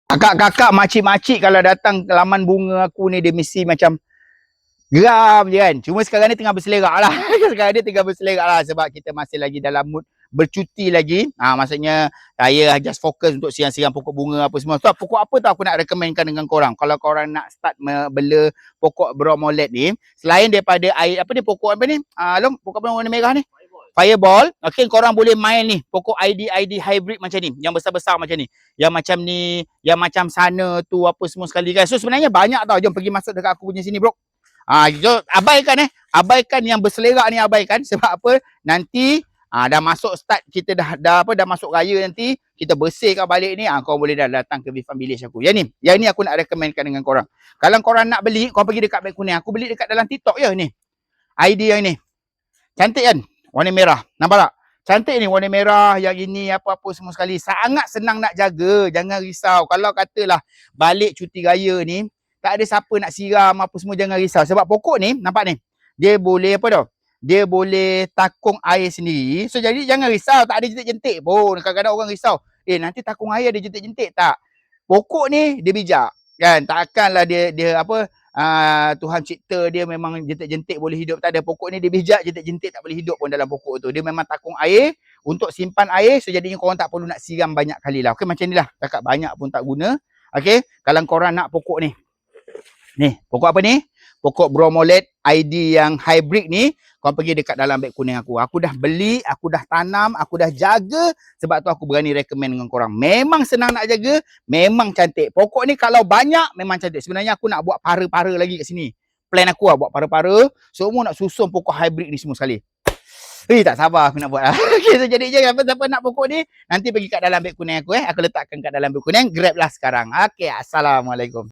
Kakak-kakak, makcik-makcik kalau datang ke laman bunga aku ni, dia mesti macam geram je kan. Cuma sekarang ni tengah berselerak lah. Sekarang ni tengah berselerak lah sebab kita masih lagi dalam mood bercuti lagi. Maksudnya saya just fokus untuk siang-siang pokok bunga apa semua. So, pokok apa tau aku nak recommendkan dengan korang. Kalau korang nak start bela pokok bromolet ni, selain daripada air, apa ni pokok apa ni? Long, pokok apa warna merah ni? Fireball. Okay, korang boleh main ni pokok ID hybrid macam ni, yang besar-besar macam ni, yang macam ni, yang macam sana tu apa semua sekali kan. So sebenarnya banyak tau. Jom pergi masuk dekat aku punya sini bro. So abaikan yang berselerak ni, abaikan. Sebab apa? Nanti dah masuk start, kita dah masuk raya nanti, kita bersihkan balik ni, kau boleh dah datang ke Bifan Village aku. Yang ni aku nak recommendkan dengan korang. Kalau korang nak beli, korang pergi dekat beg kuning. Aku beli dekat dalam TikTok je ni. ID yang ni. Cantik kan? Warna merah. Nampak tak? Cantik ni warna merah, yang ini apa-apa semua sekali. Sangat senang nak jaga. Jangan risau. Kalau katalah balik cuti raya ni, tak ada siapa nak siram apa semua, jangan risau. Sebab pokok ni, nampak ni, dia boleh apa tau? Dia boleh takung air sendiri. So jadi jangan risau, tak ada jentik-jentik pun. Kadang-kadang orang risau, nanti takung air ada jentik-jentik. Tak. Pokok ni dia bijak. Kan? Takkanlah dia apa, Tuhan cipta dia memang jentik-jentik boleh hidup. Tak ada. Pokok ni dia bijak, jentik-jentik tak boleh hidup pun dalam pokok tu. Dia memang takung air untuk simpan air. So jadinya korang tak perlu nak siram banyak kali lah. Okay, macam ni lah. Cakap banyak pun tak guna. Okay, kalau korang nak pokok ni, pokok apa ni? Pokok bromolet ID yang hybrid ni, korang pergi dekat dalam beg kuning aku. Aku dah beli, aku dah tanam, aku dah jaga. Sebab tu aku berani recommend dengan korang. Memang senang nak jaga, memang cantik. Pokok ni kalau banyak, memang cantik. Sebenarnya aku nak buat para-para lagi kat sini. Plan aku lah buat para-para. Semua nak susun pokok hybrid ni semua sekali. Tak sabar aku nak buat lah. Okay, so jadi je siapa nak pokok ni, nanti pergi kat dalam beg kuning aku. Aku letakkan kat dalam beg kuning. Grab lah sekarang. Okay, Assalamualaikum.